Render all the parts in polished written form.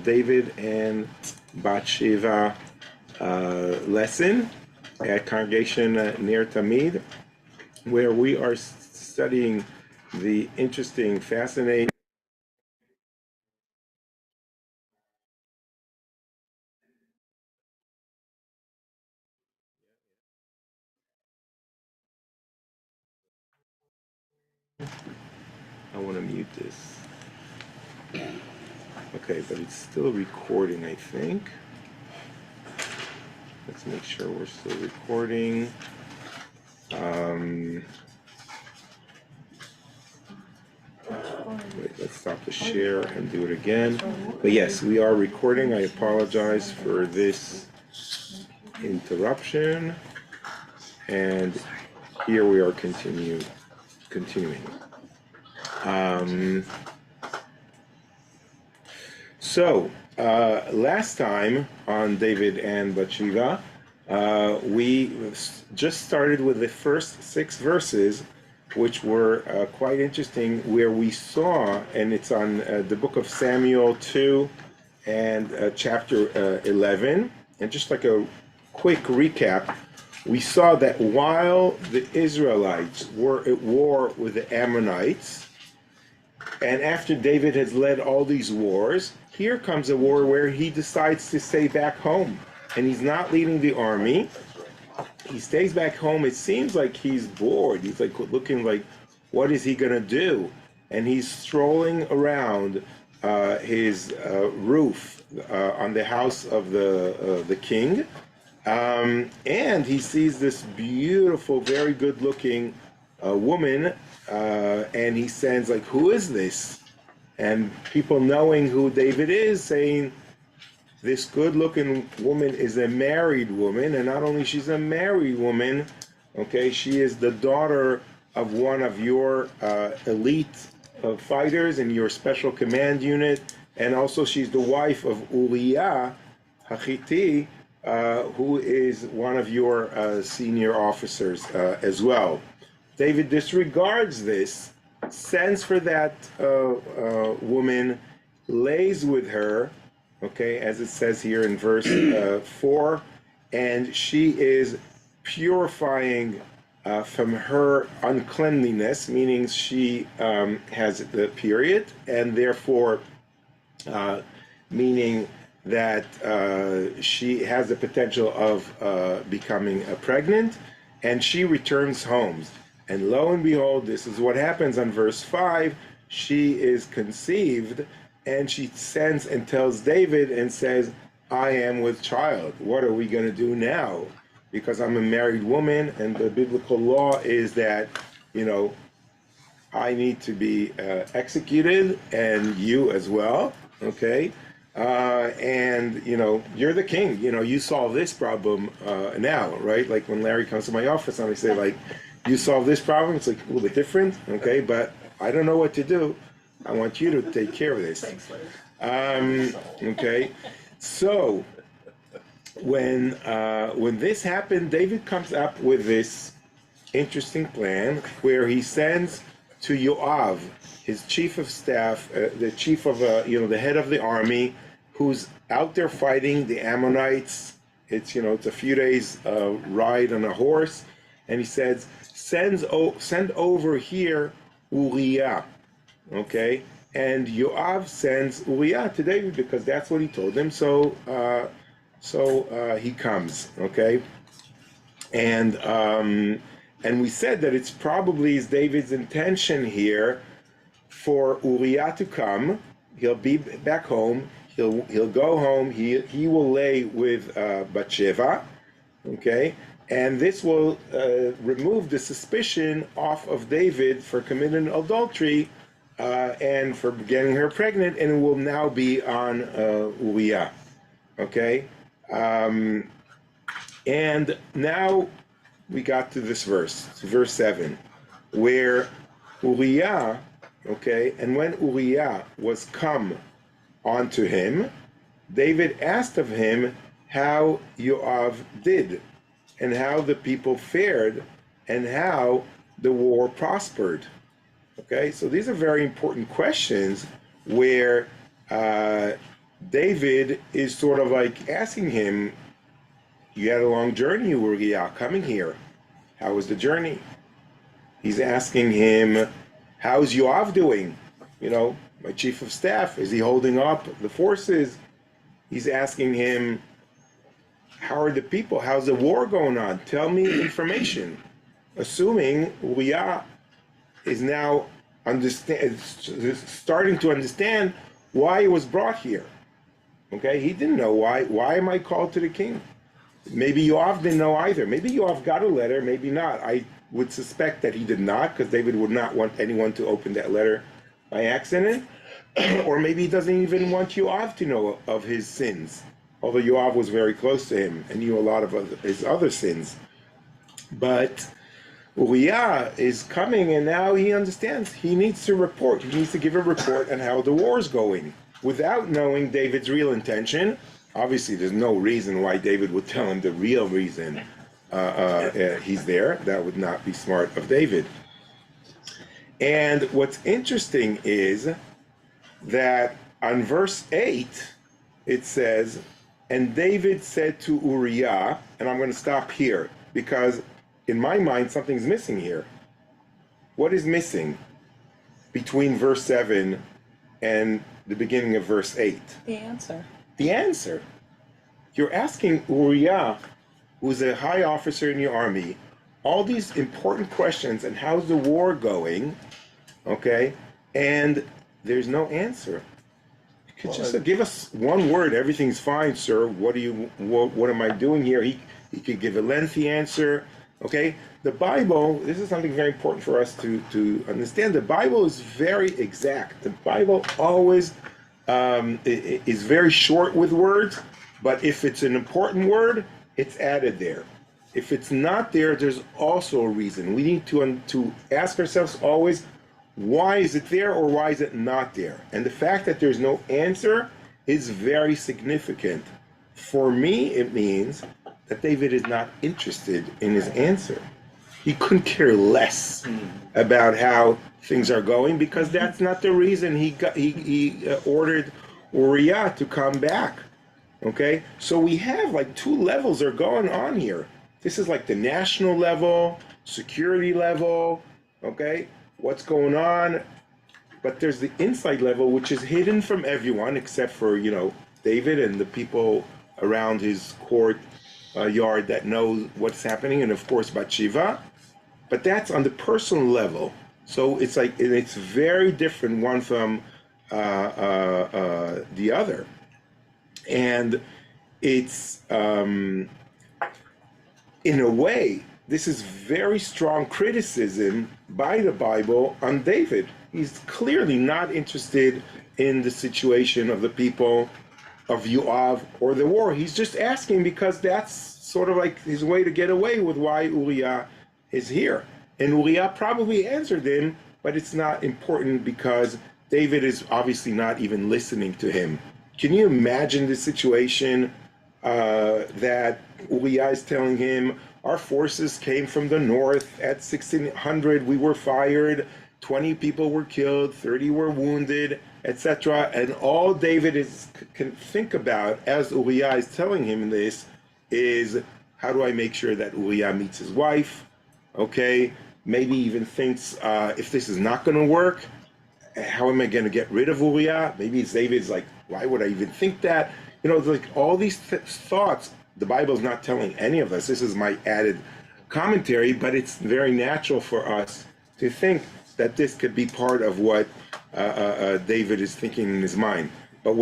David and Sheva lesson at Congregation Ner Tamid, where we are studying the interesting, fascinating I want to mute this. Okay, but it's still recording, I think. Let's make sure we're still recording. Wait, let's stop the share and do it again. But yes, we are recording. I apologize for this interruption. And here we are continuing. So, last time on David and Bathsheba, we just started with the first 6 verses, which were quite interesting, where we saw, and it's on the book of Samuel 2 and chapter 11, and just like a quick recap, we saw that while the Israelites were at war with the Ammonites, and after David has led all these wars, here comes a war where he decides to stay back home. And he's not leading the army. He stays back home. It seems like he's bored. He's like looking like, what is he going to do? And he's strolling around his roof on the house of the king. And he sees this beautiful, very good-looking woman, and he says, like, who is this? And people knowing who David is, saying, this good-looking woman is a married woman, and not only she's a married woman, okay, she is the daughter of one of your elite fighters in your special command unit, and also she's the wife of Uriah Hachiti, who is one of your senior officers as well. David disregards this, sends for that woman, lays with her, okay, as it says here in verse 4, and she is purifying from her uncleanliness, meaning she has the period, and therefore meaning that she has the potential of becoming pregnant, and she returns home. And lo and behold, this is what happens on verse 5. She is conceived, and she sends and tells David and says, I am with child. What are we going to do now? Because I'm a married woman, and the biblical law is that, you know, I need to be executed, and you as well, okay? And, you know, you're the king. You know, you solve this problem now, right? Like when Larry comes to my office and I say, like, you solve this problem, it's like a little bit different, okay? But I don't know what to do. I want you to take care of this. Okay? So, when this happened, David comes up with this interesting plan where he sends to Yoav, his chief of staff, the chief of, the head of the army, who's out there fighting the Ammonites. It's, it's a few days ride on a horse. And he says, send over here Uriah, okay? And Yoav sends Uriah to David because that's what he told him. So he comes, okay? And we said that it's probably David's intention here for Uriah to come. He'll be back home. He'll go home. He will lay with Bathsheba, okay? And this will remove the suspicion off of David for committing adultery and for getting her pregnant, and it will now be on Uriah, okay? And now we got to this verse, verse 7, where Uriah, okay, and when Uriah was come unto him, David asked of him how Yoav did, and how the people fared, and how the war prospered. Okay, so these are very important questions where David is sort of like asking him, you had a long journey, Uriah, coming here. How was the journey? He's asking him, how's Yoav doing? You know, my chief of staff, is he holding up the forces? He's asking him, how are the people? How's the war going on? Tell me information. Assuming Uriah is now starting to understand why he was brought here. Okay, he didn't know why. Why am I called to the king? Maybe Yoav didn't know either. Maybe Yoav got a letter, maybe not. I would suspect that he did not, because David would not want anyone to open that letter by accident. Or maybe he doesn't even want Yoav to know of his sins, although Yoav was very close to him and knew a lot of his other sins. But Uriah is coming, and now he understands he needs to report. He needs to give a report on how the war is going, without knowing David's real intention. Obviously, there's no reason why David would tell him the real reason he's there. That would not be smart of David. And what's interesting is that on verse 8, it says, and David said to Uriah, and I'm going to stop here, because in my mind, something's missing here. What is missing between verse 7 and the beginning of verse 8? The answer. The answer. You're asking Uriah, who's a high officer in your army, all these important questions, and how's the war going, okay? And there's no answer. You could just give us one word, everything's fine, sir. What am I doing here? He could give a lengthy answer, okay? The Bible, this is something very important for us to understand. The Bible is very exact. The Bible always is very short with words, but if it's an important word, it's added there. If it's not there, there's also a reason. We need to ask ourselves always, why is it there or why is it not there? And the fact that there's no answer is very significant. For me, it means that David is not interested in his answer. He couldn't care less about how things are going, because that's not the reason he ordered Uriah to come back. Okay, so we have like two levels are going on here. This is like the national level, security level, okay, what's going on, but there's the inside level, which is hidden from everyone except for, you know, David and the people around his court yard that know what's happening, and of course Bathsheba. But that's on the personal level. So it's like, it's very different one from the other. And it's, in a way, this is very strong criticism by the Bible on David. He's clearly not interested in the situation of the people of Yoav or the war. He's just asking because that's sort of like his way to get away with why Uriah is here. And Uriah probably answered him, but it's not important because David is obviously not even listening to him. Can you imagine the situation that Uriah is telling him, our forces came from the north at 1600, we were fired, 20 people were killed, 30 were wounded, etc. And all David can think about as Uriah is telling him this is, how do I make sure that Uriah meets his wife? Okay, maybe even thinks, if this is not going to work, how am I going to get rid of Uriah? Maybe David's like, why would I even think that? You know, like all these thoughts, the Bible's not telling any of us. This is my added commentary, but it's very natural for us to think that this could be part of what David is thinking in his mind. But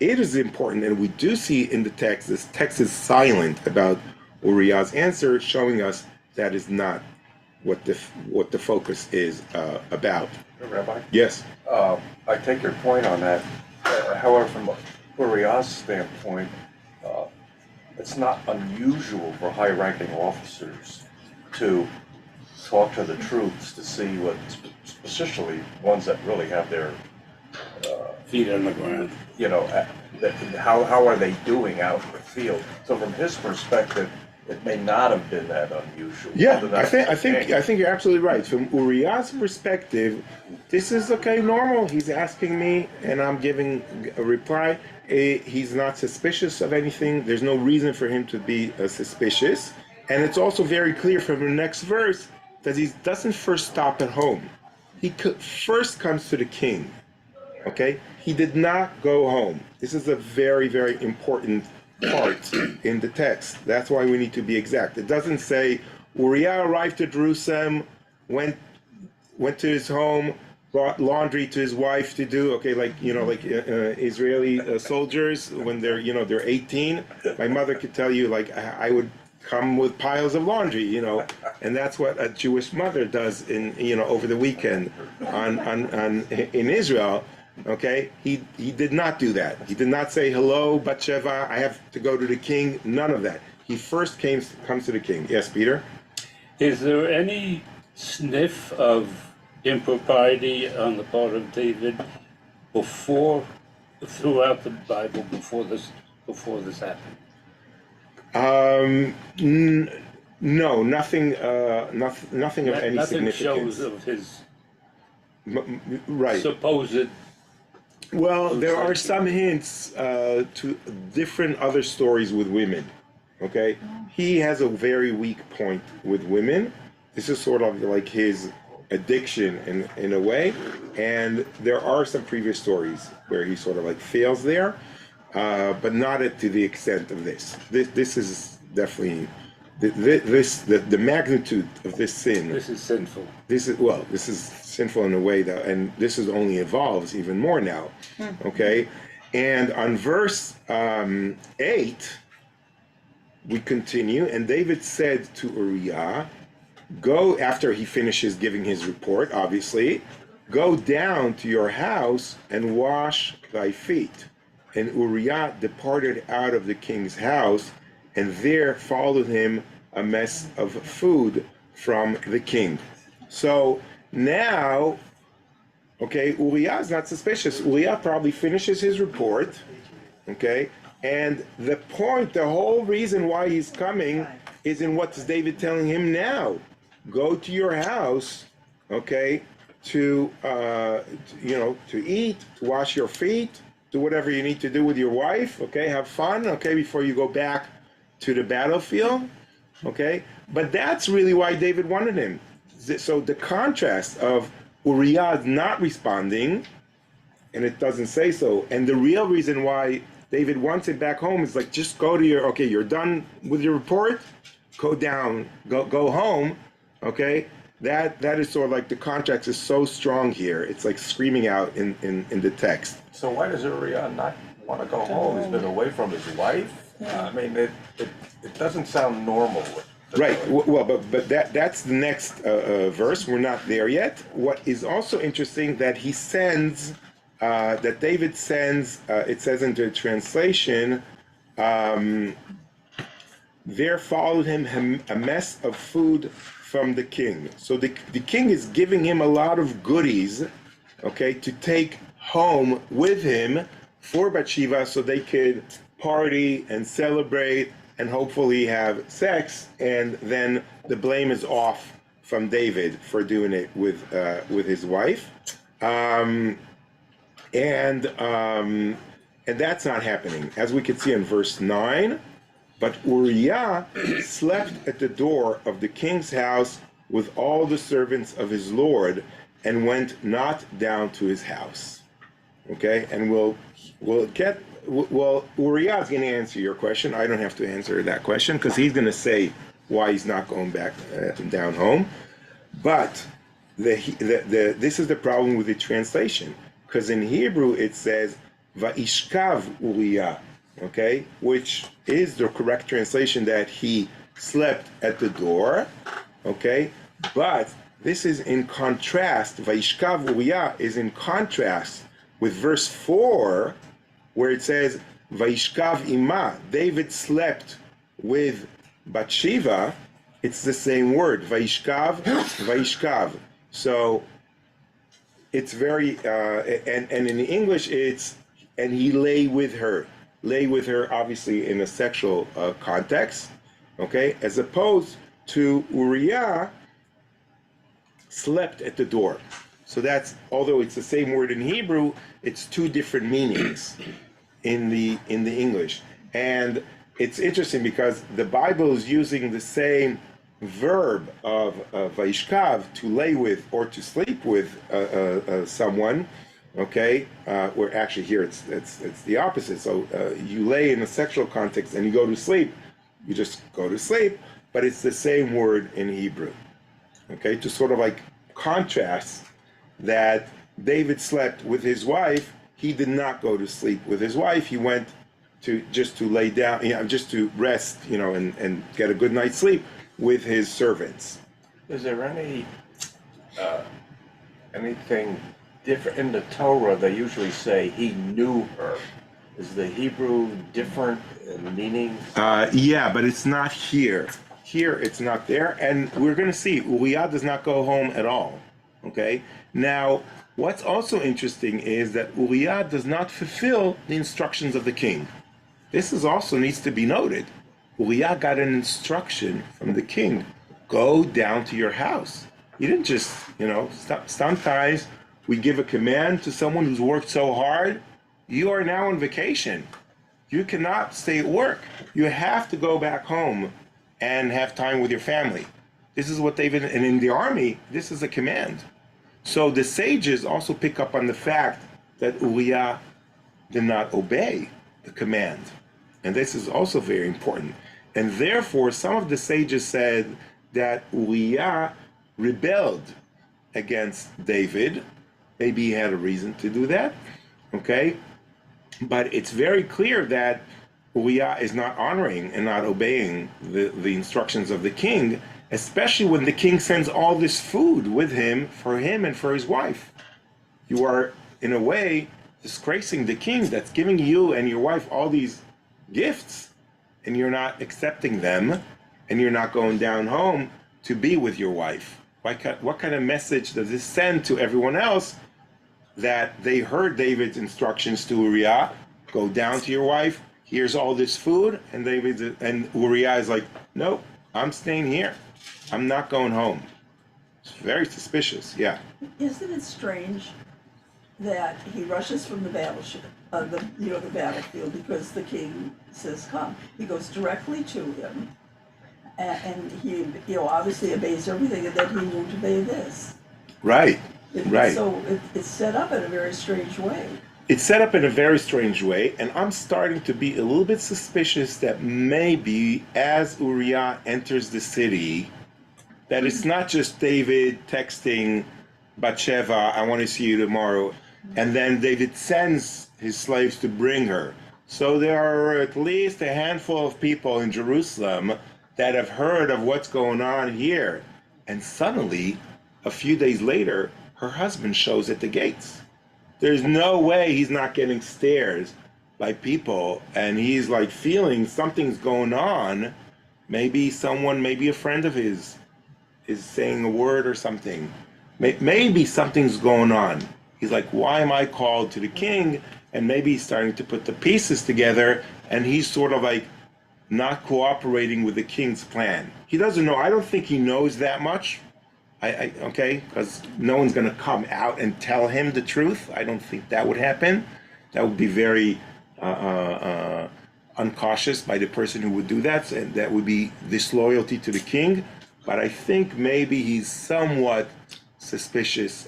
it is important, and we do see in the text, this text is silent about Uriah's answer, showing us that is not what the focus is about. Rabbi? Yes. I take your point on that. However, from Uriah's standpoint, it's not unusual for high-ranking officers to talk to the troops to see what, especially ones that really have their feet on the ground. You know, how are they doing out in the field? So from his perspective, it may not have been that unusual. Yeah, Whether that's the king. I think you're absolutely right. From Uriah's perspective, this is okay, normal. He's asking me, and I'm giving a reply. He's not suspicious of anything. There's no reason for him to be suspicious, and it's also very clear from the next verse that he doesn't first stop at home. He first comes to the king. Okay, he did not go home. This is a very, very important part in the text. That's why we need to be exact. It doesn't say Uriah arrived to Jerusalem, went to his home, brought laundry to his wife to do. Okay, like Israeli soldiers when they're 18. My mother could tell you like I would come with piles of laundry, and that's what a Jewish mother does in over the weekend on in Israel. Okay, he did not do that. He did not say, hello, Sheva, I have to go to the king. None of that. He first comes to the king. Yes, Peter? Is there any sniff of impropriety on the part of David throughout the Bible before this happened? No, nothing of any Nothing significance. shows of his Right. supposed. Well, there are some hints to different other stories with women. Okay, he has a very weak point with women. This is sort of like his addiction in a way, and there are some previous stories where he sort of like fails there, but not to the extent of this. This is definitely the magnitude of this sin. This is sinful. This is sinful in a way that, and this is only evolves even more now. Okay, and on verse 8, we continue, and David said to Uriah, go, after he finishes giving his report, obviously, go down to your house and wash thy feet. And Uriah departed out of the king's house, and there followed him a mess of food from the king. So now, okay, Uriah is not suspicious. Uriah probably finishes his report, okay, and the whole reason why he's coming is in what's David telling him now. Go to your house, okay, to eat, to wash your feet, do whatever you need to do with your wife, okay, have fun, okay, before you go back to the battlefield, okay. But that's really why David wanted him. So the contrast of Uriah not responding, and it doesn't say so, and the real reason why David wants it back home is like, just go to you're done with your report, go down, go home, okay? That is sort of like the contrast is so strong here. It's like screaming out in the text. So why does Uriah not want to go home? He's been away from his wife. I mean, it doesn't sound normal. Right. Well, but that's the next verse. We're not there yet. What is also interesting that he sends, that David sends. It says in the translation, there followed him a mess of food from the king. So the king is giving him a lot of goodies, okay, to take home with him for Bathsheba, so they could party and celebrate and hopefully have sex, and then the blame is off from David for doing it with his wife, and that's not happening, as we can see in verse 9. But Uriah slept at the door of the king's house with all the servants of his lord, and went not down to his house. Okay, and Uriah is going to answer your question. I don't have to answer that question, because he's going to say why he's not going back down home. But this is the problem with the translation, because in Hebrew it says Va'ishkav Uriah, okay, which is the correct translation, that he slept at the door, okay, but this is in contrast. Va'ishkav Uriah is in contrast with verse 4, where it says Va'ishkav Ima, David slept with Bathsheba. It's the same word, Va'ishkav. So it's very and in English it's and he lay with her. Lay with her, obviously in a sexual context, okay, as opposed to Uriah slept at the door. So that's, although it's the same word in Hebrew, it's two different meanings in the English. And it's interesting because the Bible is using the same verb of vaishkav, to lay with or to sleep with someone, okay, where actually here it's the opposite. So you lay in a sexual context and you go to sleep, you just go to sleep, but it's the same word in Hebrew, okay, to sort of like contrast that David slept with his wife. He did not go to sleep with his wife. He went to just to lay down, just to rest, and get a good night's sleep with his servants. Is there anything different in the Torah? They usually say he knew her. Is the Hebrew different in meaning? Yeah, but it's not here. Here it's not there, and we're going to see Uriah does not go home at all. Okay. Now, what's also interesting is that Uriah does not fulfill the instructions of the king. This is also needs to be noted. Uriah got an instruction from the king: go down to your house. He didn't just, sometimes we give a command to someone who's worked so hard. You are now on vacation. You cannot stay at work. You have to go back home and have time with your family. This is what they've, and in the army, this is a command. So the sages also pick up on the fact that Uriah did not obey the command. And this is also very important. And therefore, some of the sages said that Uriah rebelled against David. Maybe he had a reason to do that, okay? But it's very clear that Uriah is not honoring and not obeying the instructions of the king, especially when the king sends all this food with him and for his wife. You are, in a way, disgracing the king that's giving you and your wife all these gifts, and you're not accepting them, and you're not going down home to be with your wife. What kind of message does this send to everyone else that they heard David's instructions to Uriah? Go down to your wife, here's all this food, and Uriah is like, nope, I'm staying here. I'm not going home. It's very suspicious, yeah. Isn't it strange that he rushes from the battleship, the battlefield, because the king says, come. He goes directly to him, and he, obviously obeys everything, and then he won't obey this. Right, right. So it's set up in a very strange way. It's set up in a very strange way, and I'm starting to be a little bit suspicious that maybe as Uriah enters the city, that it's not just David texting Bathsheba, I want to see you tomorrow, and then David sends his slaves to bring her. So there are at least a handful of people in Jerusalem that have heard of what's going on here. And suddenly, a few days later, her husband shows at the gates. There's no way he's not getting stares by people, and he's like feeling something's going on. Maybe a friend of his is saying a word or something. Maybe something's going on. He's like, why am I called to the king? And maybe he's starting to put the pieces together, and he's sort of like not cooperating with the king's plan. He doesn't know. I don't think he knows that much. Okay, because no one's going to come out and tell him the truth. I don't think that would happen. That would be very uncautious by the person who would do that, and that would be disloyalty to the king. But I think maybe he's somewhat suspicious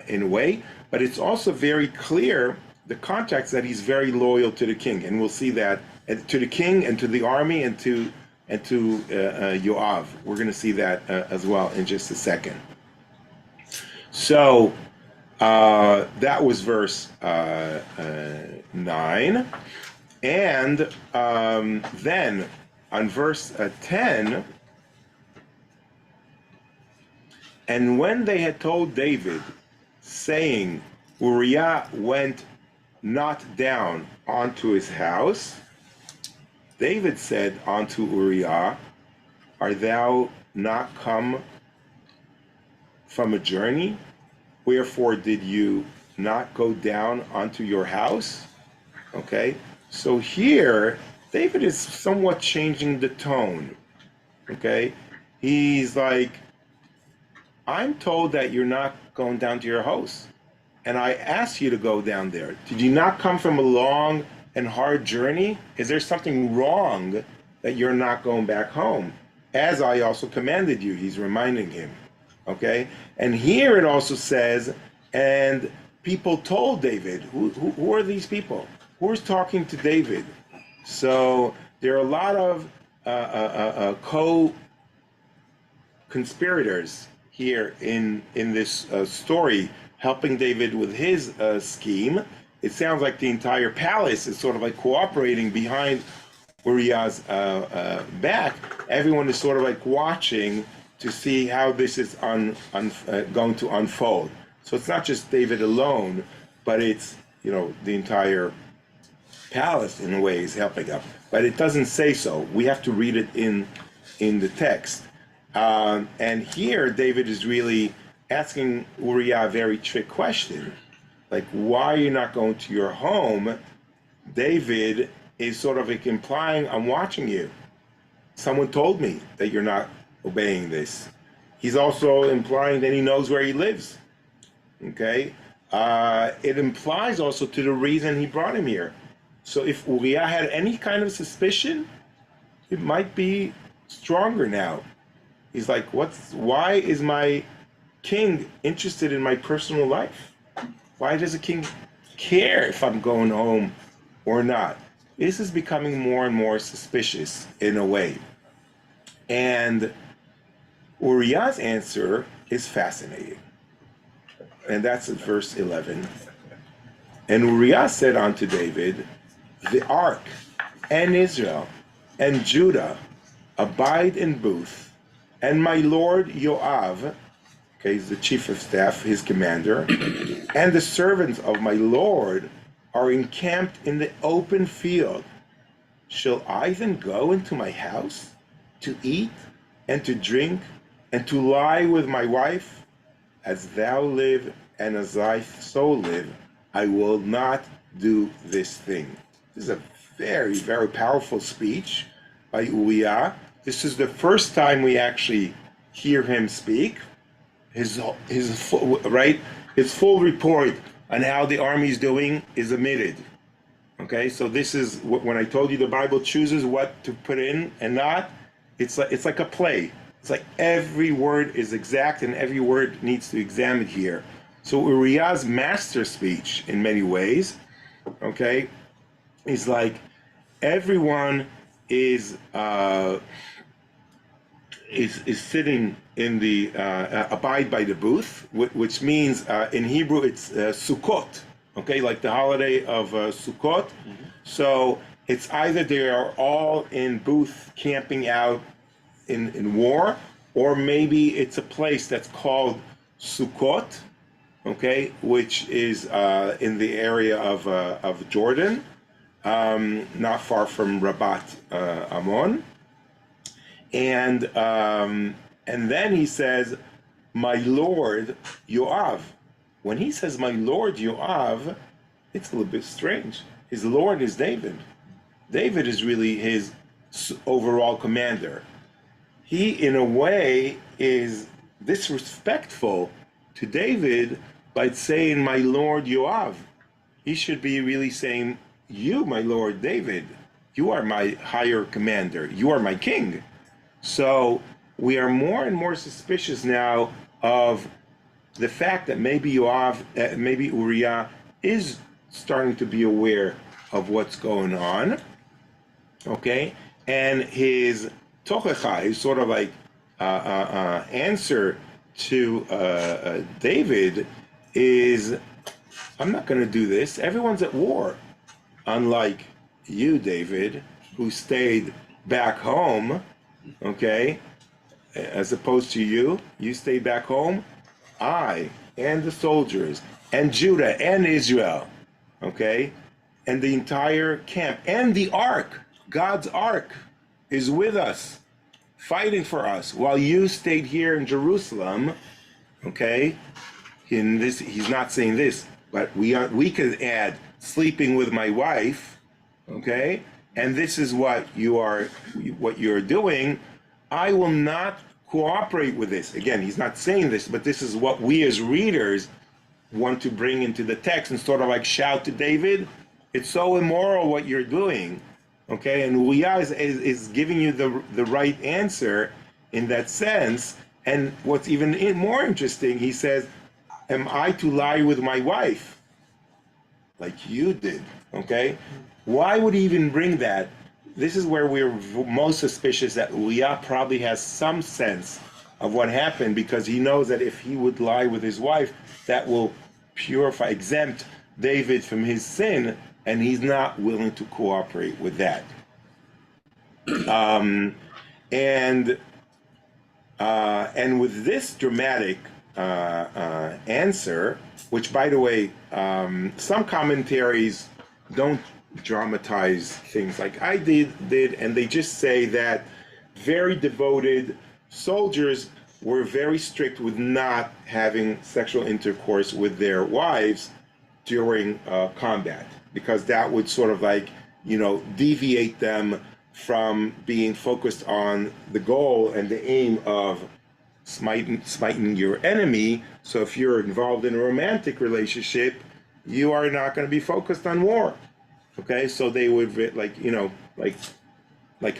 in a way. But it's also very clear, the context, that he's very loyal to the king, and we'll see that, and to the king and to the army and to Yoav. We're going to see that as well in just a second. So that was verse 9. And then on verse 10, and when they had told David, saying, Uriah went not down onto his house, David said unto Uriah, art thou not come from a journey? Wherefore did you not go down onto your house? Okay, so here David is somewhat changing the tone. Okay, he's like, I'm told that you're not going down to your house, and I asked you to go down there. Did you not come from a long and hard journey? Is there something wrong that you're not going back home? As I also commanded you, he's reminding him. Okay, and here it also says, and people told David. Who are these people? Who's talking to David? So there are a lot of co-conspirators here in this story, helping David with his scheme. It sounds like the entire palace is sort of like cooperating behind Uriah's back. Everyone is sort of like watching to see how this is going to unfold. So it's not just David alone, but it's, the entire palace in a way is helping up. But it doesn't say so. We have to read it in the text. And here David is really asking Uriah a very trick question. Like, why are you not going to your home? David is sort of like implying, I'm watching you. Someone told me that you're not obeying this. He's also implying that he knows where he lives. Okay? It implies also to the reason he brought him here. So if Uriah had any kind of suspicion, it might be stronger now. He's like, why is my king interested in my personal life? Why does a king care if I'm going home or not? This is becoming more and more suspicious in a way. And Uriah's answer is fascinating. And that's in verse 11. And Uriah said unto David, the ark and Israel and Judah abide in Booth, and my lord Joab, okay, he's the chief of staff, his commander, and the servants of my lord are encamped in the open field. Shall I then go into my house to eat and to drink and to lie with my wife? As thou live and as I so live, I will not do this thing. This is a very, very powerful speech by Uriah. This is the first time we actually hear him speak. His full report on how the army is doing is omitted. Okay, so this is when I told you the Bible chooses what to put in and not. It's like a play. It's like every word is exact and every word needs to be examined here. So Uriah's master speech, in many ways, okay, is like everyone is sitting in the abide by the booth, which means in Hebrew it's Sukkot, okay, like the holiday of Sukkot. Mm-hmm. So it's either they are all in booth camping out in war, or maybe it's a place that's called Sukkot, okay, which is in the area of Jordan, not far from Rabat Ammon. And then he says, my lord Yoav. When he says my lord Yoav, it's a little bit strange. His lord is David. David is really his overall commander. He, in a way, is disrespectful to David by saying my lord Yoav. He should be really saying, you, my lord David, you are my higher commander. You are my king. So we are more and more suspicious now of the fact that maybe Uriah is starting to be aware of what's going on, okay? And his tochecha, his sort of like answer to David is, I'm not going to do this. Everyone's at war. Unlike you, David, who stayed back home, okay, as opposed to you stayed back home. I and the soldiers and Judah and Israel, okay, and the entire camp and the ark, God's ark, is with us, fighting for us, while you stayed here in Jerusalem, okay. In this, he's not saying this, but we could add sleeping with my wife, okay, and this is what you're doing, I will not cooperate with this. Again, he's not saying this, but this is what we as readers want to bring into the text and sort of like shout to David, it's so immoral what you're doing. Okay, and Uriah is giving you the right answer in that sense. And what's even more interesting, he says, am I to lie with my wife? Like you did, okay? Why would he even bring that? This is where we're most suspicious that Uriah probably has some sense of what happened, because he knows that if he would lie with his wife, that will exempt David from his sin, and he's not willing to cooperate with that. And with this dramatic answer, which, by the way, some commentaries don't dramatize things like I did, and they just say that very devoted soldiers were very strict with not having sexual intercourse with their wives during combat, because that would sort of like, deviate them from being focused on the goal and the aim of smiting your enemy. So if you're involved in a romantic relationship, you are not going to be focused on war. Okay, so they would like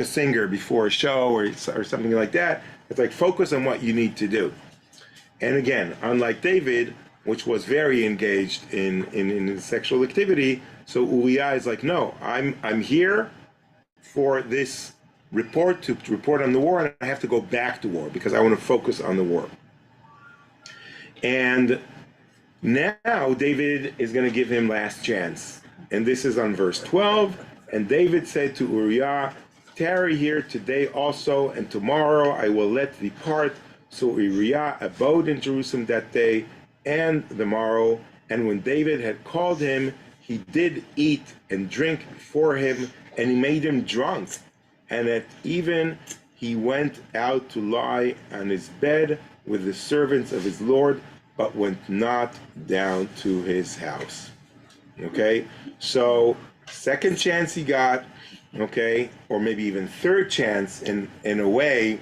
a singer before a show or something like that. It's like focus on what you need to do. And again, unlike David, which was very engaged in sexual activity, so Uriah is like, no, I'm here for this report to report on the war, and I have to go back to war because I want to focus on the war. And now David is going to give him last chance. And this is on verse 12. And David said to Uriah, tarry here today also, and tomorrow I will let thee depart. So Uriah abode in Jerusalem that day and the morrow. And when David had called him, he did eat and drink before him, and he made him drunk. And at even he went out to lie on his bed with the servants of his Lord, but went not down to his house. Okay, so second chance he got, okay, or maybe even third chance in a way,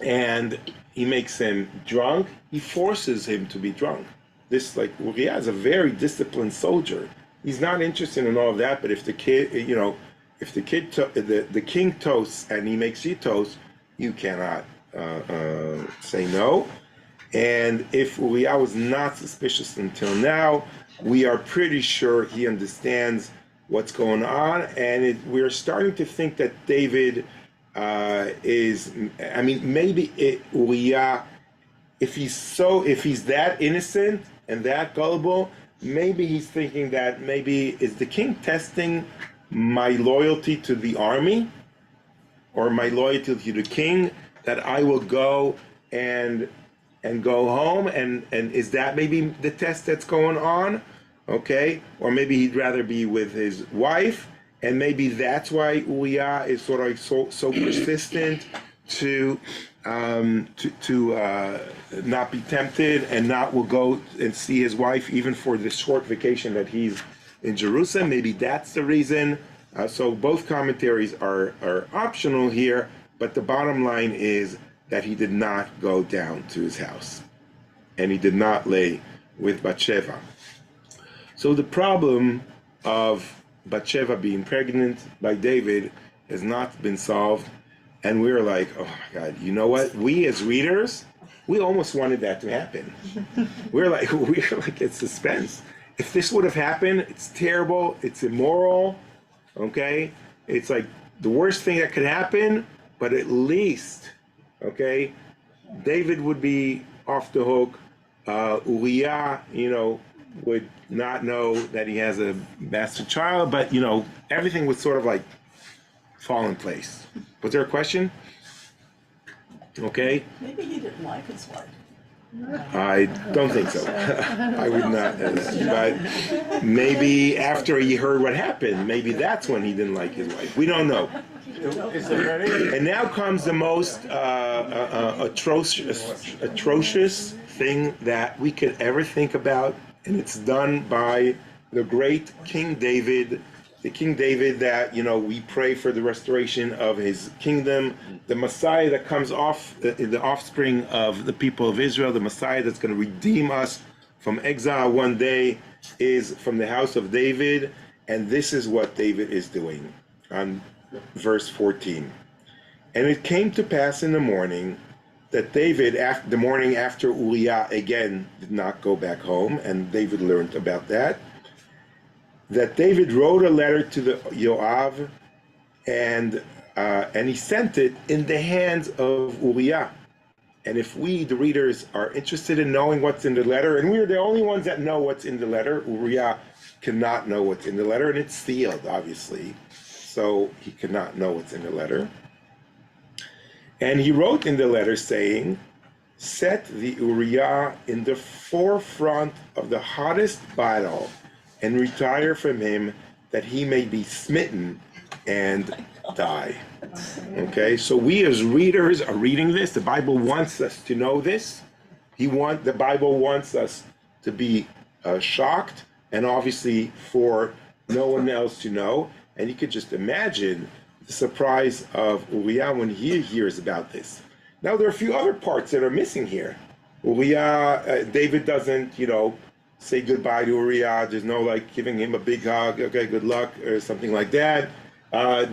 and he makes him drunk. He forces him to be drunk. This, like, Uriah is a very disciplined soldier. He's not interested in all of that, but if the kid, if the king toasts and he makes you toast, you cannot say no. And if Uriah was not suspicious until now, we are pretty sure he understands what's going on, and we're starting to think that David maybe Uriah, if he's that innocent and that gullible, maybe he's thinking that maybe is the king testing my loyalty to the army or my loyalty to the king, that I will go and go home, and is that maybe the test that's going on? Okay, or maybe he'd rather be with his wife, and maybe that's why Uriah is sort of like so persistent to not be tempted, and not will go and see his wife even for this short vacation that he's in Jerusalem. Maybe that's the reason. So both commentaries are optional here, but the bottom line is that he did not go down to his house, and he did not lay with Bathsheba. So the problem of Bathsheba being pregnant by David has not been solved, and we're like, oh my God, you know what? We as readers, we almost wanted that to happen. we're like it's suspense. If this would have happened, it's terrible, it's immoral, okay? It's like the worst thing that could happen, but at least, okay, David would be off the hook. Uriah, would not know that he has a bastard child, but everything would sort of like fall in place. Was there a question? Okay. Maybe he didn't like his wife. I don't think so. I would not. But maybe after he heard what happened, maybe that's when he didn't like his wife. We don't know. Is there any? And now comes the most atrocious thing that we could ever think about, and it's done by the great King David the King David that, we pray for the restoration of his kingdom, the Messiah that comes off the offspring of the people of Israel, the Messiah that's going to redeem us from exile one day is from the house of David. And this is what David is doing on verse 14. And it came to pass in the morning that David, the morning after Uriah again did not go back home, and David learned about that David wrote a letter to the Yoav, and he sent it in the hands of Uriah. And if we, the readers, are interested in knowing what's in the letter, and we're the only ones that know what's in the letter, Uriah cannot know what's in the letter, and it's sealed, obviously, so he cannot know what's in the letter. And he wrote in the letter saying, set the Uriah in the forefront of the hottest battle, and retire from him, that he may be smitten and die. Okay, so we as readers are reading this. The Bible wants us to know this. The Bible wants us to be shocked, and obviously for no one else to know. And you could just imagine the surprise of Uriah when he hears about this. Now there are a few other parts that are missing here. Uriah, David doesn't, say goodbye to Uriah. There's no giving him a big hug, okay, good luck, or something like that.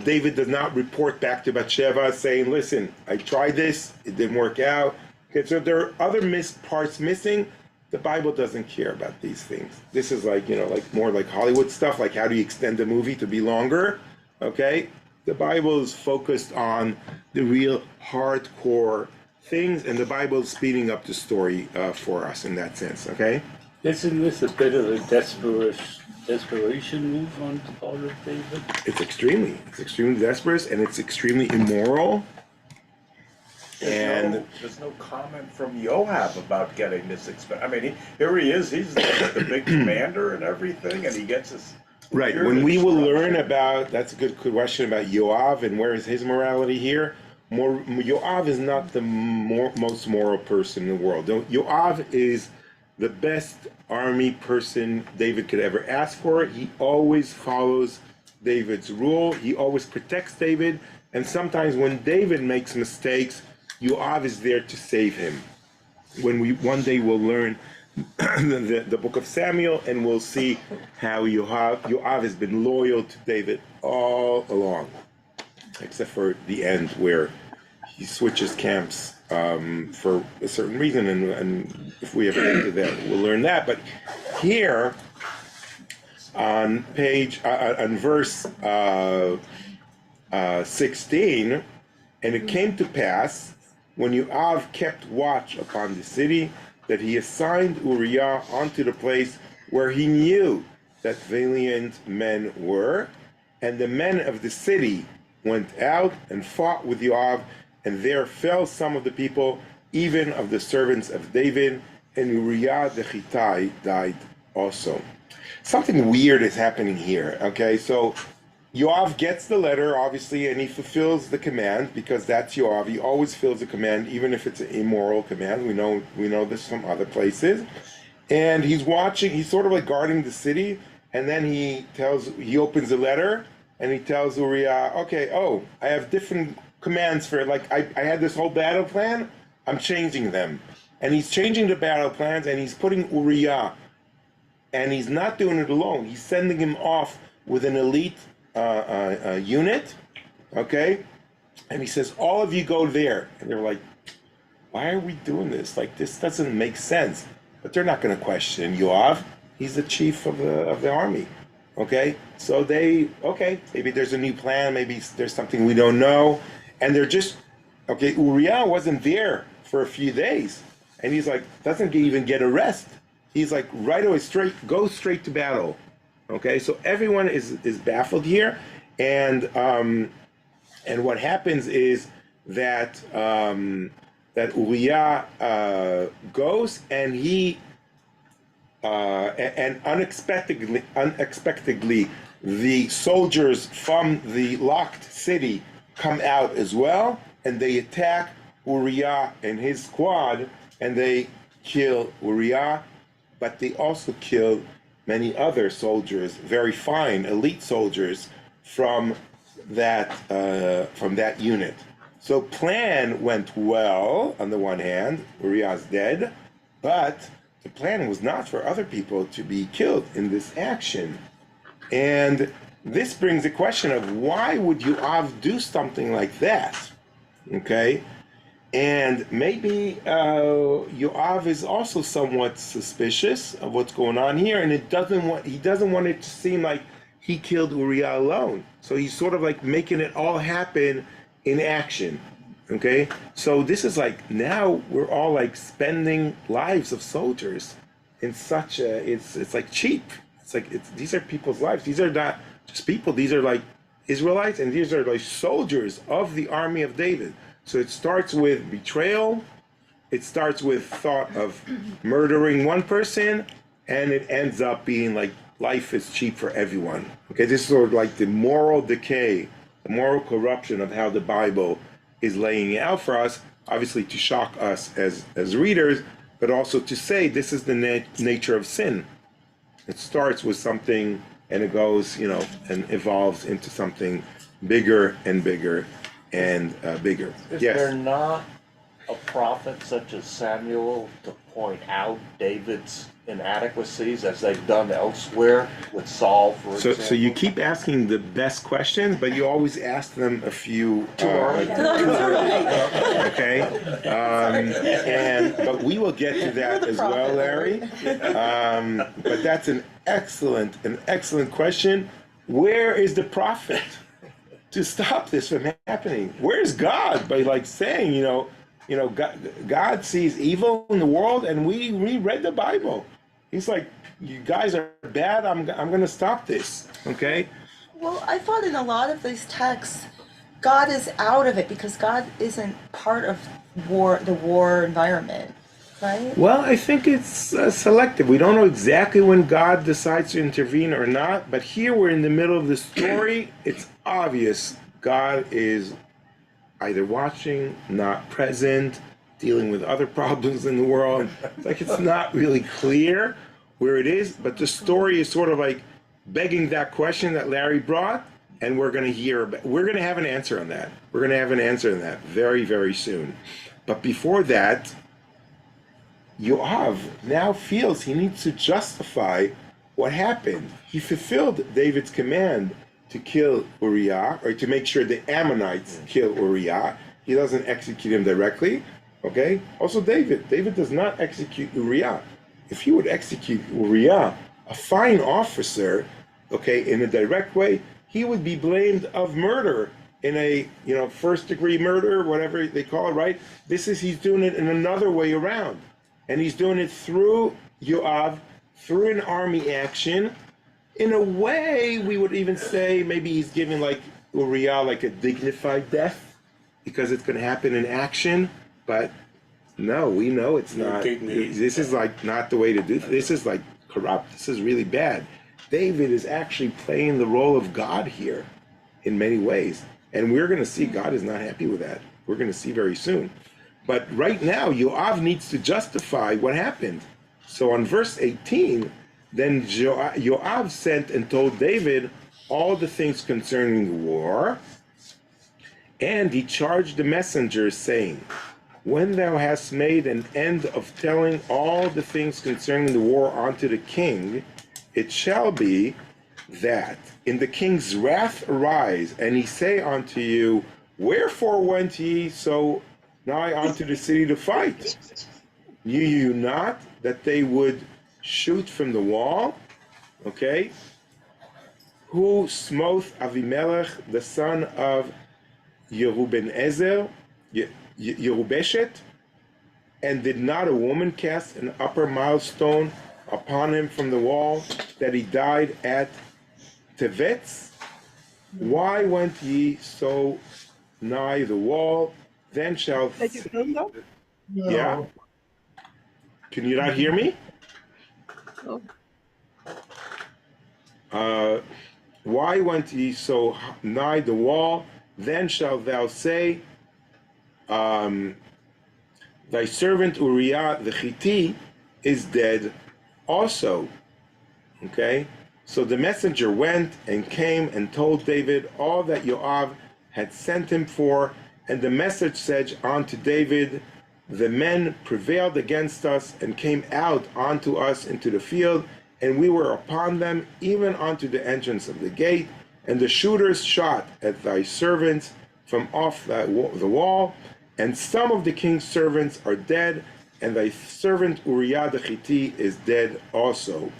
David does not report back to Sheva saying, listen, I tried this, it didn't work out. Okay, so there are other parts missing. The Bible doesn't care about these things. This is more like Hollywood stuff, like how do you extend a movie to be longer, okay? The Bible is focused on the real hardcore things, and the Bible is speeding up the story for us in that sense, okay? Isn't this a bit of a desperation move on the part of David? It's extremely desperate, and it's extremely immoral. There's no comment from Yoav about getting this here he is, he's the big commander and everything, and he gets this. Right, when we will learn about, that's a good question about Yoav and where is his morality here. Yoav is not the most moral person in the world. Yoav is the best army person David could ever ask for. He always follows David's rule. He always protects David. And sometimes when David makes mistakes, Yoav is there to save him. One day we'll learn the book of Samuel, and we'll see how Yoav has been loyal to David all along, except for the end where he switches camps for a certain reason, and if we ever get to that, we'll learn that. But here on verse 16, and it came to pass when Yoav kept watch upon the city, that he assigned Uriah unto the place where he knew that valiant men were, and the men of the city went out and fought with Yoav, and there fell some of the people, even of the servants of David, and Uriah the Hittite died also. Something weird is happening here, okay? So Yoav gets the letter, obviously, and he fulfills the command, because that's Yoav. He always fulfills the command, even if it's an immoral command. We know this from other places. And he's sort of like guarding the city, and then he opens the letter, and he tells Uriah, okay, I have different commands for it. I had this whole battle plan, I'm changing them. And he's changing the battle plans, and he's putting Uriah, and he's not doing it alone. He's sending him off with an elite unit, okay? And he says, all of you go there. And they're like, why are we doing this? This doesn't make sense. But they're not going to question Yoav. He's the chief of the army, okay? So maybe there's a new plan, maybe there's something we don't know. And they're just, okay, Uriah wasn't there for a few days. And he's like, doesn't even get a rest. He's like, right away, go straight to battle. Okay, so everyone is baffled here, and what happens is that Uriah goes, and he and unexpectedly the soldiers from the locked city come out as well, and they attack Uriah and his squad, and they kill Uriah, but they also kill many other soldiers, very fine, elite soldiers from that unit. So plan went well on the one hand, Uriah's dead, but the plan was not for other people to be killed in this action. And this brings the question of why would Yoav do something like that? Okay? And maybe Yoav is also somewhat suspicious of what's going on here, and he doesn't want it to seem like he killed Uriah alone. So he's sort of like making it all happen in action. Okay? So this is like, now we're all like spending lives of soldiers in such a, it's like cheap. It's like, these are people's lives. These are not just people, these are like Israelites, and these are like soldiers of the army of David. So it starts with betrayal, it starts with thought of murdering one person, and it ends up being like life is cheap for everyone. Okay, this is sort of like the moral decay, the moral corruption of how the Bible is laying it out for us, obviously to shock us as readers, but also to say this is the nature of sin. It starts with something and it goes, and evolves into something bigger and bigger and bigger. Is Yes. there not a prophet such as Samuel to point out David's inadequacies as they've done elsewhere with Saul, for example? So you keep asking the best questions, but you always ask them a few Too early. okay? But we will get to that as well, Larry. But that's an excellent question. Where is the prophet to stop this from happening? Where's God by like saying, God sees evil in the world, and we read the Bible. He's like, you guys are bad. I'm going to stop this. Okay. Well, I thought in a lot of these texts, God is out of it because God isn't part of the war environment, right? Well, I think it's selective. We don't know exactly when God decides to intervene or not, but here we're in the middle of the story. It's obvious God is either watching, not present, dealing with other problems in the world. It's not really clear where it is, but the story is sort of like begging that question that Larry brought, and we're going to have an answer on that. We're going to have an answer on that very, very soon. But before that, Yoav now feels he needs to justify what happened. He fulfilled David's command to kill Uriah, or to make sure the Ammonites kill Uriah. He doesn't execute him directly, okay? Also David does not execute Uriah. If he would execute Uriah, a fine officer, okay, in a direct way, he would be blamed of murder in a, first degree murder, whatever they call it, right? He's doing it in another way around. And he's doing it through Yoav, through an army action. In a way, we would even say maybe he's giving like Uriah like a dignified death because it's going to happen in action. But no, we know it's not. This is like not the way to do this. This is like corrupt. This is really bad. David is actually playing the role of God here in many ways. And we're going to see God is not happy with that. We're going to see very soon. But right now, Yoav needs to justify what happened. So on verse 18, then Yoav sent and told David all the things concerning the war, and he charged the messengers, saying, when thou hast made an end of telling all the things concerning the war unto the king, it shall be that in the king's wrath arise, and he say unto you, wherefore went ye so nigh unto the city to fight? Knew you not that they would shoot from the wall? Okay. Who smote Avimelech, the son of Yerubeshet, and did not a woman cast an upper milestone upon him from the wall, that he died at Tevetz? Why went ye so nigh the wall? Then shall... Yeah? Can you not hear me? Why went ye so nigh the wall? Then shalt thou say, thy servant Uriah the Hittite is dead also. Okay? So the messenger went and came and told David all that Yoav had sent him for, and the message said unto David, the men prevailed against us and came out unto us into the field, and we were upon them even unto the entrance of the gate, and the shooters shot at thy servants from off the wall, and some of the king's servants are dead, and thy servant Uriah the Hittite is dead also.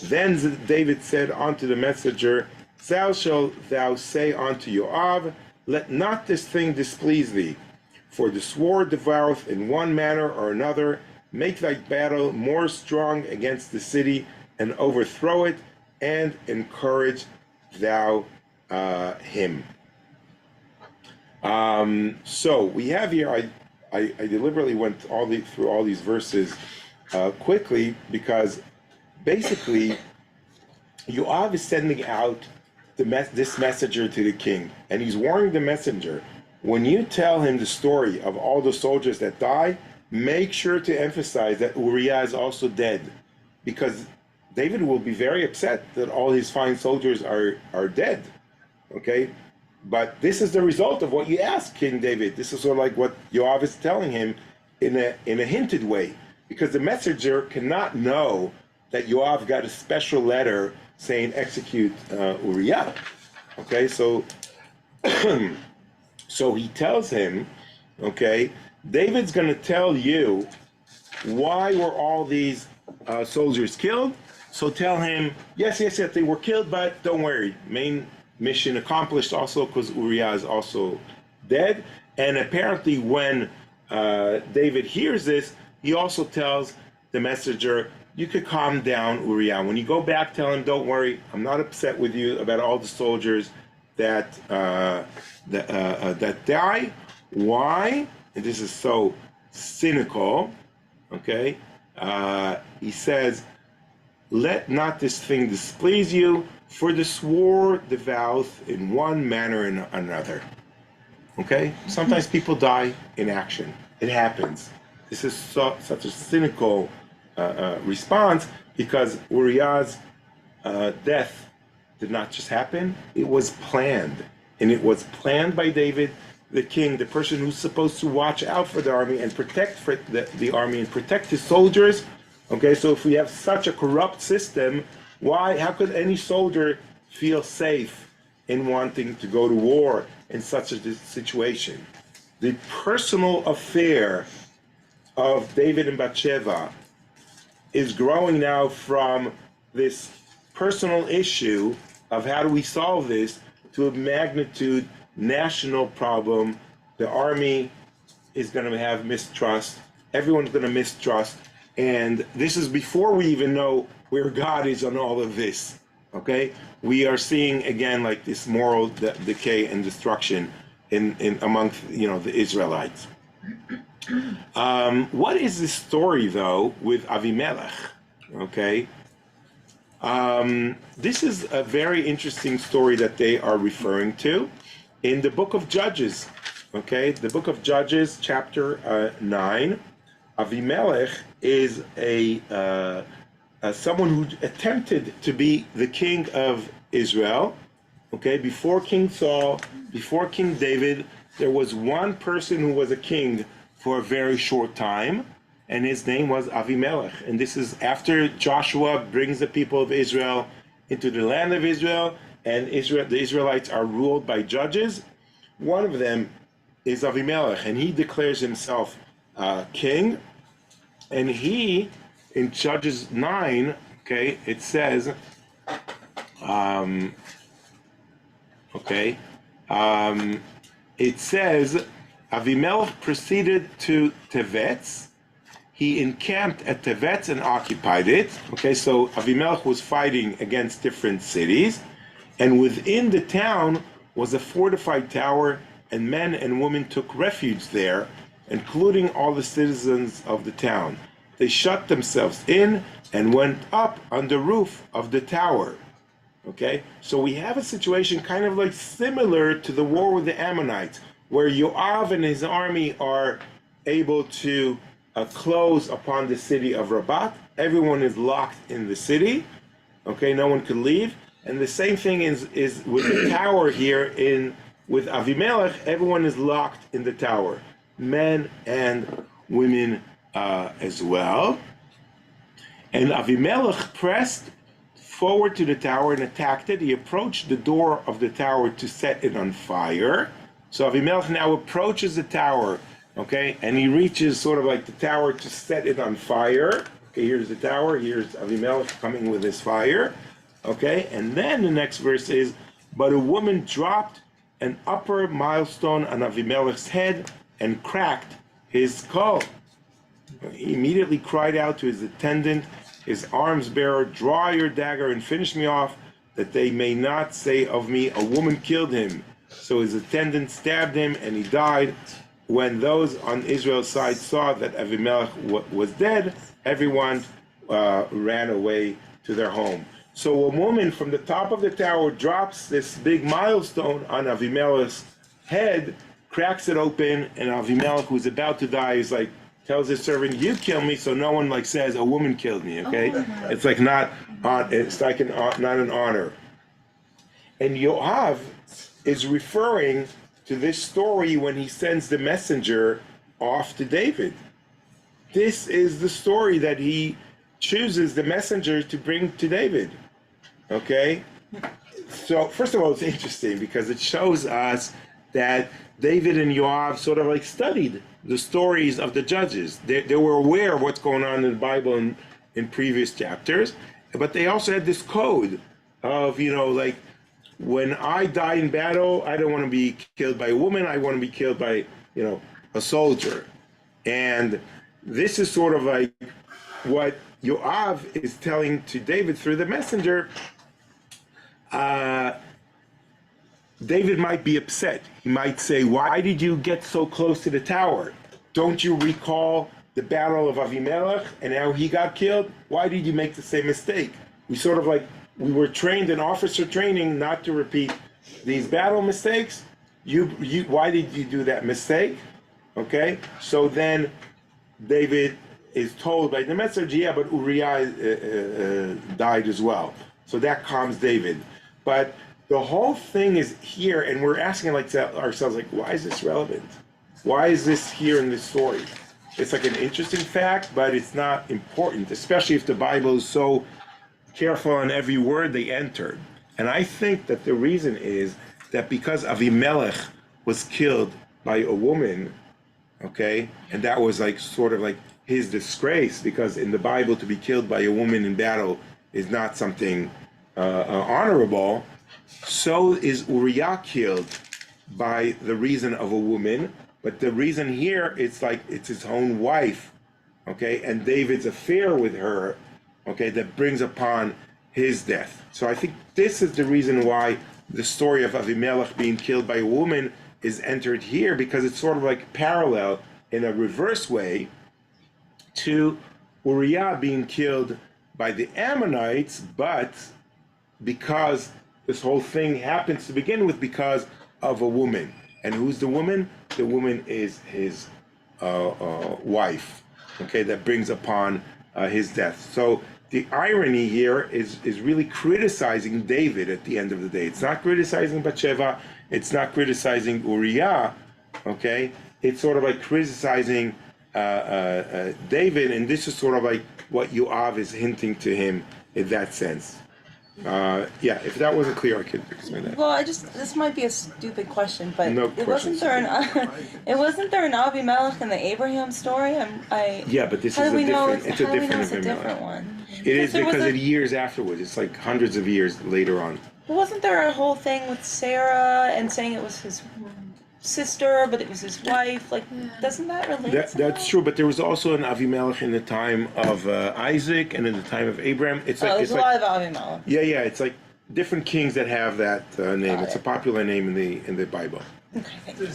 Then David said unto the messenger, thou shalt thou say unto Joab, let not this thing displease thee, for the sword devoureth in one manner or another. Make thy battle more strong against the city, and overthrow it, and encourage thou him. So we have here, I deliberately went through all these verses quickly, because basically Yoav is sending out this messenger to the king, and he's warning the messenger, when you tell him the story of all the soldiers that die, make sure to emphasize that Uriah is also dead, because David will be very upset that all his fine soldiers are dead. Okay? But this is the result of what you asked, King David. This is sort of like what Yoav is telling him in a hinted way, because the messenger cannot know that Yoav got a special letter saying execute Uriah. Okay, so so he tells him, okay, David's going to tell you why were all these soldiers killed. So tell him, yes, they were killed, but don't worry, main mission accomplished also, because Uriah is also dead. And apparently when David hears this, he also tells the messenger, you could calm down Uriah. When you go back, tell him, don't worry, I'm not upset with you about all the soldiers that die. Why? And this is so cynical, okay? He says, let not this thing displease you, for the sword devoureth in one manner and another. Okay? Sometimes people die in action. It happens. This is such a cynical response, because Uriah's death did not just happen, it was planned. And it was planned by David, the king, the person who's supposed to watch out for the army and protect the army and protect his soldiers. Okay, so if we have such a corrupt system, how could any soldier feel safe in wanting to go to war in such a situation? The personal affair of David and Bathsheba is growing now from this personal issue of how do we solve this to a magnitude national problem. The army is going to have mistrust. Everyone's going to mistrust. And this is before we even know where God is on all of this. Okay? We are seeing again like this moral decay and destruction in among the Israelites. What is the story though with Avimelech? Okay? This is a very interesting story that they are referring to in the book of Judges. Okay, the book of Judges, chapter 9. Avimelech is someone who attempted to be the king of Israel. Okay, before King Saul, before King David, there was one person who was a king for a very short time, and his name was Avimelech. And this is after Joshua brings the people of Israel into the land of Israel, and the Israelites are ruled by judges. One of them is Avimelech, and he declares himself king. And he, in Judges 9, okay, it says, it says, Avimelech proceeded to Tevetz. He encamped at Tevetz and occupied it. Okay, so Avimelech was fighting against different cities, and within the town was a fortified tower, and men and women took refuge there, including all the citizens of the town. They shut themselves in and went up on the roof of the tower. Okay, so we have a situation kind of like similar to the war with the Ammonites, where Yoav and his army are able to close upon the city of Rabat. Everyone is locked in the city, Okay, no one could leave. And the same thing is with the tower here with Avimelech. Everyone is locked in the tower, men and women as well. And Avimelech pressed forward to the tower and attacked it. He approached the door of the tower to set it on fire. So Avimelech now approaches the tower, okay, and he reaches sort of like the tower to set it on fire. Okay, here's the tower, here's Avimelech coming with his fire, okay, and then the next verse is, but a woman dropped an upper milestone on Avimelech's head and cracked his skull. He immediately cried out to his attendant, his arms bearer, draw your dagger and finish me off, that they may not say of me, a woman killed him. So his attendant stabbed him and he died. When those on Israel's side saw that Avimelech was dead, everyone ran away to their home. So a woman from the top of the tower drops this big milestone on Avimelech's head, cracks it open, and Avimelech, who's about to die, is like, tells his servant, you kill me, so no one like says a woman killed me, okay? It's like not not an honor. And Yoav is referring to this story when he sends the messenger off to David. This is the story that he chooses the messenger to bring to David, okay? So first of all, it's interesting because it shows us that David and Yoav sort of like studied the stories of the judges. They were aware of what's going on in the Bible in previous chapters, but they also had this code of, like, when I die in battle, I don't want to be killed by a woman, I want to be killed by, a soldier. And this is sort of like what Yoav is telling to David through the messenger. David might be upset. He might say, why did you get so close to the tower? Don't you recall the battle of Avimelech and how he got killed? Why did you make the same mistake? We were trained in officer training not to repeat these battle mistakes. Why did you do that mistake? Okay, so then David is told by the messenger, yeah, but Uriah died as well. So that calms David. But the whole thing is here, and we're asking ourselves, why is this relevant? Why is this here in this story? It's like an interesting fact, but it's not important, especially if the Bible is so careful on every word they entered. And I think that the reason is that because Avimelech was killed by a woman, okay, and that was sort of his disgrace, because in the Bible to be killed by a woman in battle is not something honorable. So is Uriah killed by the reason of a woman, but the reason here it's his own wife, okay, and David's affair with her, okay, that brings upon his death. So I think this is the reason why the story of Avimelech being killed by a woman is entered here, because it's sort of parallel in a reverse way to Uriah being killed by the Ammonites, but because this whole thing happens to begin with because of a woman. And who's the woman? The woman is his wife, okay, that brings upon his death. So the irony here is really criticizing David at the end of the day. It's not criticizing Bathsheba, it's not criticizing Uriah, okay? It's sort of criticizing David, and this is sort of what Yoav is hinting to him in that sense. If that wasn't clear, I could explain that. Well, this might be a stupid question, but No wasn't there an Avimelech in the Abraham story? Yeah, but this how is do we know it's a different different one? It is because of years afterwards. It's hundreds of years later on. Wasn't there a whole thing with Sarah and saying it was his sister, but it was his wife? Doesn't that relate to that's true, but there was also an Avimelech in the time of Isaac and in the time of Abraham. There's a lot of Avimelech. Yeah, it's different kings that have that name. It's a popular name in the Bible. Okay, thank you.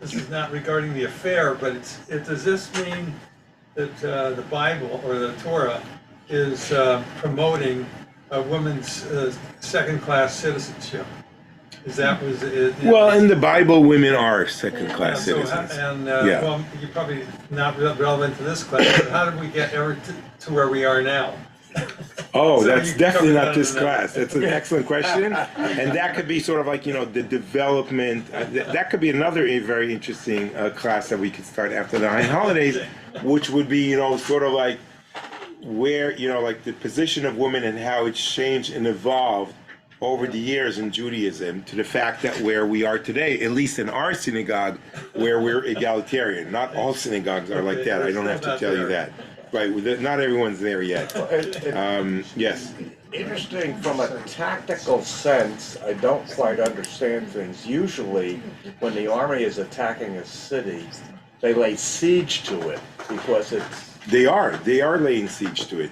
This is not regarding the affair, but does this mean that the Bible or the Torah is promoting a woman's second-class citizenship? Is that was it? Well, in the Bible, women are second-class citizens. Well, you're probably not relevant to this class, but how did we get ever to where we are now? Oh, So that's you definitely covered not that this in another- class. That's an excellent question, and that could be sort of like the development. That could be another very interesting class that we could start after the high holidays, which would be sort of like where like the position of women and how it's changed and evolved over the years in Judaism to the fact that where we are today, at least in our synagogue, where we're egalitarian. Not all synagogues are like that. I don't have to tell you that. Right, not everyone's there yet. Yes. Interesting from a tactical sense, I don't quite understand things. Usually, when the army is attacking a city, they lay siege to it because it's. They are laying siege to it.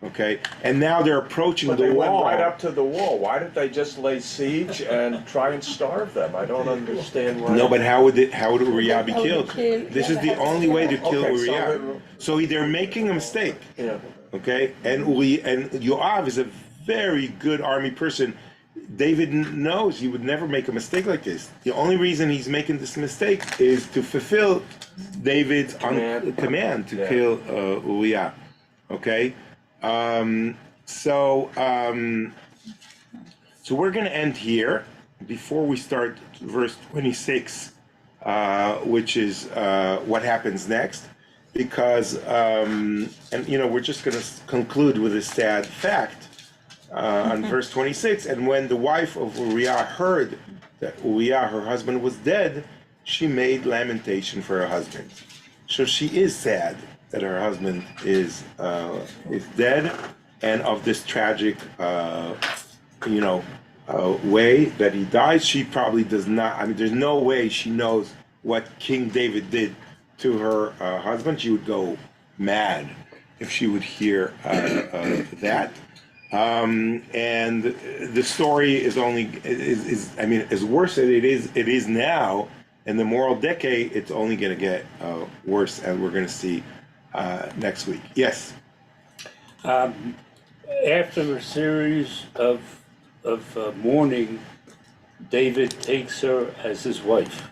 Okay, and now they're approaching But the they wall. went right up to the wall. Why did they just lay siege and try and starve them? I don't understand why. No, but how would Uriah be killed? This is the only way to kill Okay, Uriah. so- So they're making a mistake. Yeah. Okay, and Yoav is a very good army person. David knows he would never make a mistake like this. The only reason he's making this mistake is to fulfill David's command to kill Uriah. Okay, so we're going to end here before we start verse 26, which is what happens next. Because, we're just going to conclude with a sad fact on verse 26. And when the wife of Uriah heard that Uriah, her husband, was dead, she made lamentation for her husband. So she is sad that her husband is dead, and of this tragic, way that he died. She probably does not. I mean, there's no way she knows what King David did to her husband. She would go mad if she would hear that. And the story is as worse as it is now in the moral decade, it's only going to get worse, as we're going to see next week. Yes. After a series of mourning, David takes her as his wife.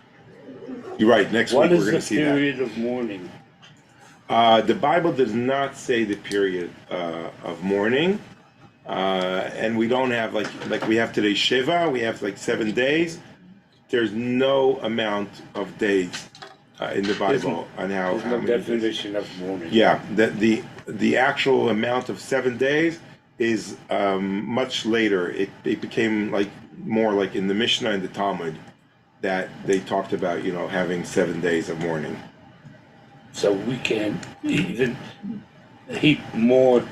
You're right. Next What week is we're going the to see that. period of mourning? The Bible does not say the period of mourning, and we don't have like we have today Sheva. We have like 7 days. There's no amount of days in the Bible on how There's no many days. definition of mourning. Yeah, the actual amount of 7 days is much later. It became like more like in the Mishnah and the Talmud that they talked about, having 7 days of mourning. So we can't even heap more.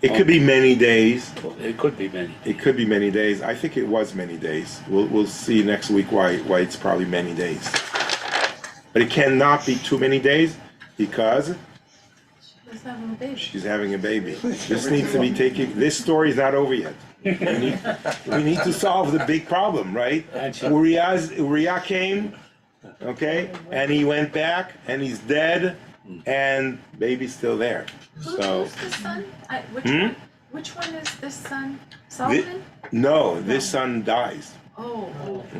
It could be many days. It could be many. It could be many days. I think it was many days. We'll see next week why it's probably many days. But it cannot be too many days because she's having a baby. This needs to be taken. This story is not over yet. We need to solve the big problem, right? Uriah came, okay, and he went back, and he's dead, and baby's still there. So Who's the son? Which one is this son? Thi- Solomon? no, this son dies. Oh,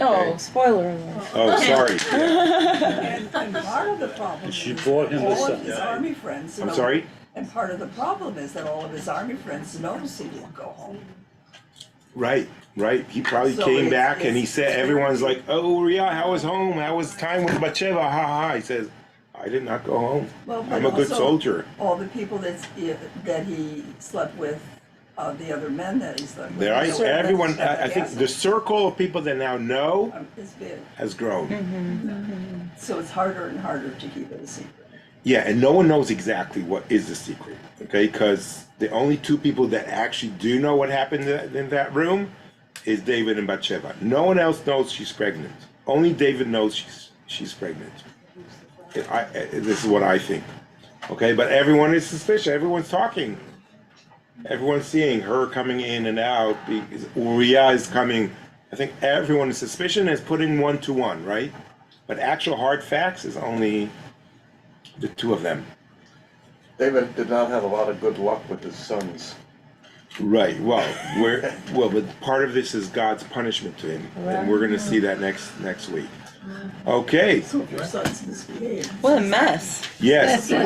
Oh, spoiler alert. Oh, sorry. And part of the problem She is brought him the all son. of his army friends know. I'm sorry. And part of the problem is that all of his army friends knows he didn't go home. Right. He probably So came it's- back and he it's- said, everyone's like, "Oh, Uriah, how was home? How was time with Bathsheba? Ha ha." He says, "I did not go home. Well, but I'm a good also soldier." All the people that he slept with, the other men that he slept with. There, so everyone. that's I think the circle of people that now know is big. has grown. So it's harder and harder to keep it a secret. Yeah, and no one knows exactly what is the secret. Okay, because the only two people that actually do know what happened in that room is David and Bathsheba. No one else knows she's pregnant. Only David knows she's pregnant. This is what I think. Okay, but everyone is suspicious. Everyone's talking. Everyone's seeing her coming in and out. Uriah is coming. I think everyone is suspicion is putting 1 to 1, right? But actual hard facts is only the two of them. David did not have a lot of good luck with his sons. Right. Well, but part of this is God's punishment to him, and we're going to see that next week. Okay. So if your son's misbehaved. What a mess. Yes. What